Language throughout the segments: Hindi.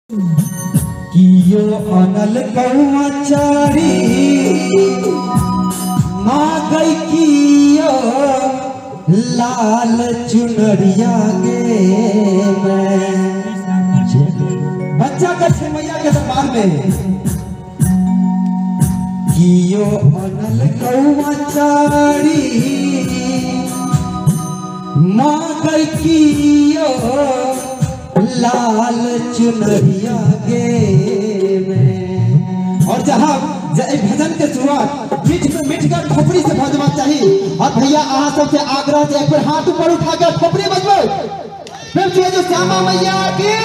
कियो अनल कौआ चारी मांगई कियो लाल चुनरिया गे मैं बच्चा कैसे मैया के दरबार में कियो अनल कौआ चारी मांगई कियो लाल चुनरिया गे में। और जहाँ भजन के शुरुआत मीठ कर खोपड़ी से भजवा चाहिए। और भैया अहाँ सबसे आग्रह से एक बार हाथ ऊपर उठा कर खोपड़ी बजबो फिर जो है श्यामा मैया की,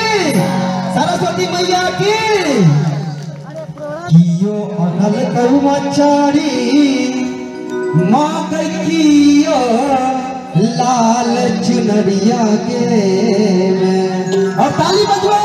सरस्वती मैया की। कियो अनल कौआ चारी माँ कियो लाल चुनरिया गे में। और ताली बजो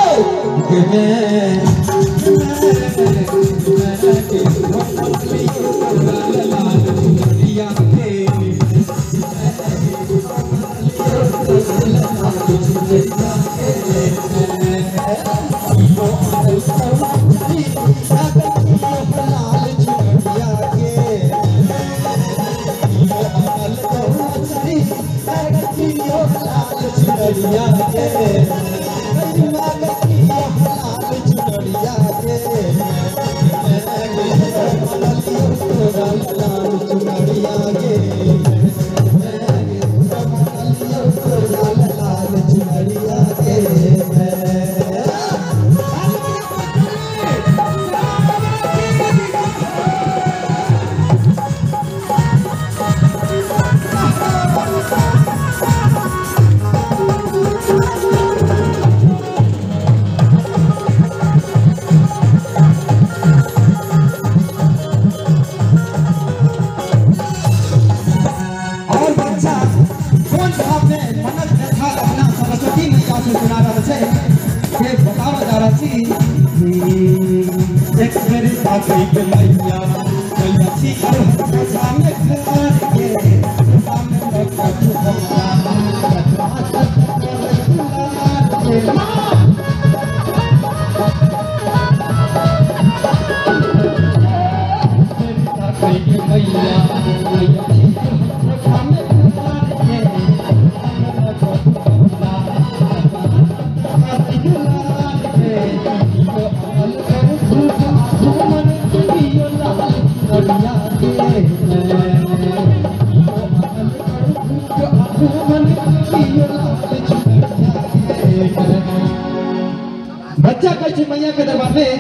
बच्चा कैसे मैया के दरबार में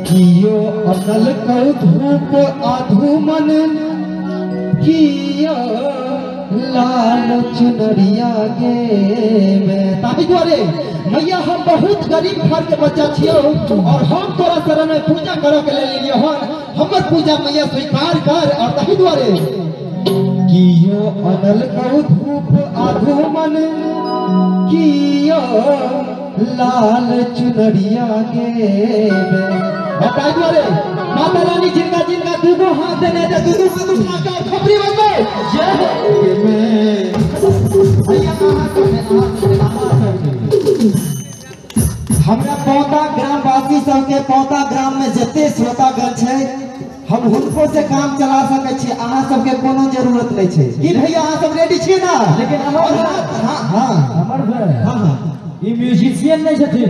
कियो अनल को धूप आधूमन कियो लाल चुनरिया गे में। ताकि द्वारे मैया हम बहुत गरीब घर के बच्चा छियो और हम तोरा शरण में पूजा करो के ले लियो हन हमर पूजा मैया स्वीकार कर। और ताकि द्वारे कियो अनल को धूप आधूमन कियो लाल चुनरिया गे में। बताई द्वारे माता रानी जिनका जिनका दूगो हाथ देने दे दूगो हाथ उठा के खोपड़ी बजबो जय में। भैया हमरा पौता ग्रामवासी सबके पौता ग्राम में जते श्रोतागण छै हम हुनको से काम चला सके छी। अहाँ सबके कोनो जरूरत नहीं छै कि भैया अहाँ सब रेडी छियै ना? लेकिन हमर ई म्यूजिशियन नहीं छथिन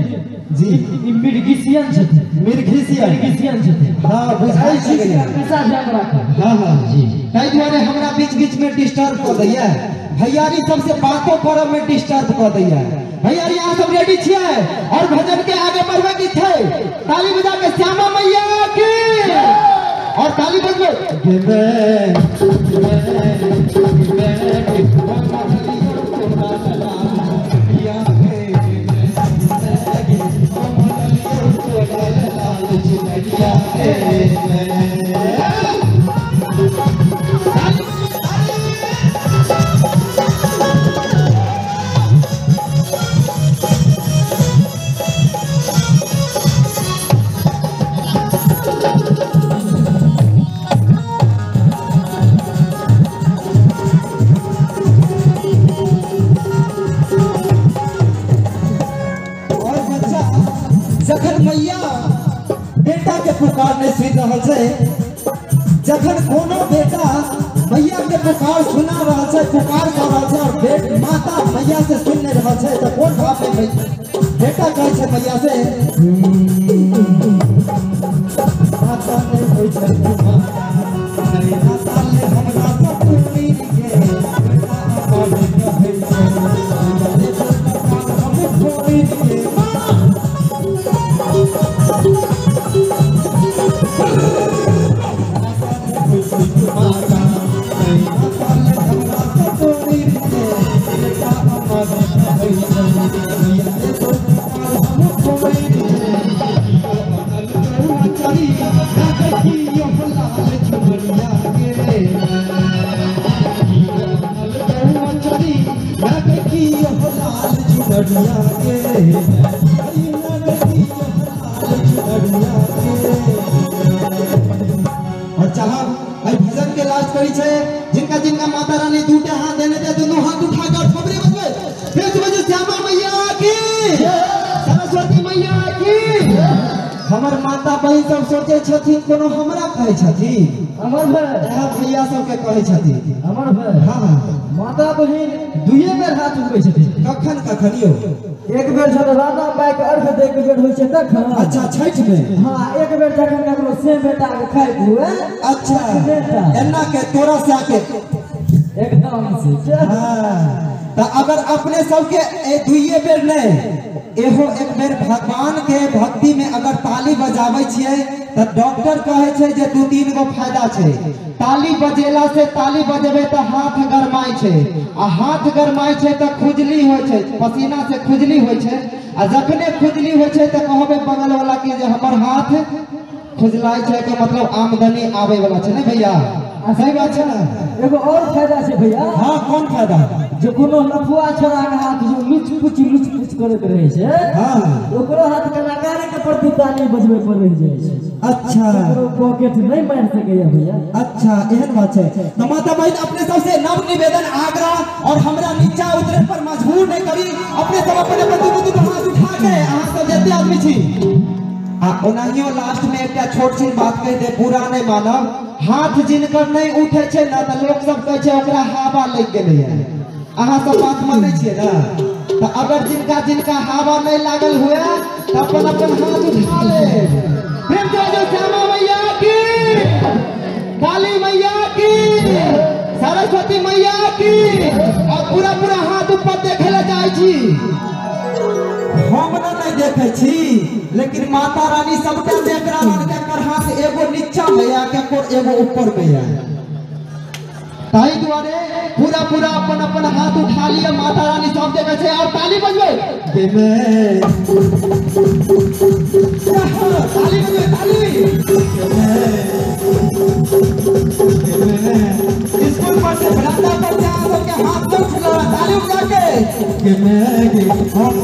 जी, ई मिर्गिशियन छथिन। मिर्गिशियन छथिन। हां बुझाई छी कैसा ध्यान राखब। हां जी। ताई द्वारे हमरा बीच बीच में डिस्टर्ब कर दैया भैयारी सबसे बातों करब में डिस्टर्ब कर दैया। भैयारी अहाँ सब रेडी छियै और भजन के आगे बढ़बे की छै? ताली बजा के श्यामा मैया की और ताली बजबो जखन मैया बेटा के पुकार नहीं सुन रहा है, जखन कोनो बेटा मैया के पुकार सुना रहा है, पुकार कर रहा है और माता मैया से सुन नहीं रहा है, तो कौन भाव में बेटा कहे छे मैया से माता ने कोई छे माता नहीं माता ने हमरा सब उम्मीद के बेटा अपन कहे छे हम उम्मीद के और चाह भजन के लाज करी छे जिनका जिनका माता रानी दूटे हाथ देने दे, दोनों हाथ उठाकर खबरे बजबे तेज बजे श्यामा मैया की, सरस्वती मैया की। हमर माता बहन सब सोचे छथिन कोनो हमरा कहे छथिन, हमर भैया सब के कहे छथिन हमर हां माता बहन दुइये बेर हाथ उठबै छथिन। कखन कखन यो एक बेर जब राधा माई के अर्घ दे के बेर होय छै तखन। अच्छा छठ में हां एक बेर जखन ककरो से बेटा के खाइ हुए। अच्छा एना के तोरा से आके एकदम से हां तो अगर अपने सब के ए दुइये बेर नहीं एहो एक बेर भगवान के भक्ति में अगर ताली बजाबै छियै तो डॉक्टर कहे छे जे 2-3 गो फायदा छे। ताली बजेला से ताली बजेबे तो हाथ गरमाई छे, आ हाथ गरमाई छे तो खुजली होय छे, पसीना से खुजली होय छे, आ जखने खुजली होय छे तो कहबे बगल वाला के जे हमर हाथ खुजलाय छे के मतलब आमदनी आवे वाला छे। नहीं भैया सही बात छे ना। एगो और फायदा छे भैया। हां कौन फायदा? जो कोनो लफुआ छोरा के हाथ जो लुच पुच करत रहे छे, हां ओकरो हाथ कलाकार के प्रति ताली बजबे पर रह जाय छे। अच्छा ओकरो पॉकेट नहीं मार सकैया भैया। अच्छा एहन बात छे। तो माता बहन अपने सब से नव निवेदन आग्रह और हमरा नीचा उतरे पर मजबूर नहीं करी, अपने सब अपने दुनू हाथ उठा के अहां सब जते आदमी छी आ ओनाहियो लास्ट में एकटा छोट सी बात कह दे, बुरा नहीं मानब। हाथ जिनकर नहीं उठे छे ना तो लोग सब कहे छे ओकरा हवा लग गेलै है, अहां सब बात माने छियै ना। तो अगर जिनका जिनका हवा नहीं लागल हुए तो अपन अपन हाथ उठा ले। प्रेम से जो श्यामा मैया की, काली मैया की, सरस्वती मैया की, और पूरा पूरा हाथ ऊपर देखे ला जाय छी। हम नहीं देखे छी लेकिन माता रानी सबटा देख रहल के कर हाथ एगो नीचा में या के एगो ऊपर में है, ताई द्वारे पूरा पूरा अपन अपन हाथ उठा लिए, माता रानी सब देखे छे और ताली बजबे के मैं ताली बजबे ताली स्कूल पर से बराता पर जा के हाथ तो उठा ताली उठा के मैं हम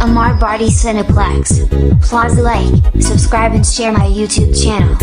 Amar Barty Cineplex. Plaza Lake. Subscribe and share my YouTube channel.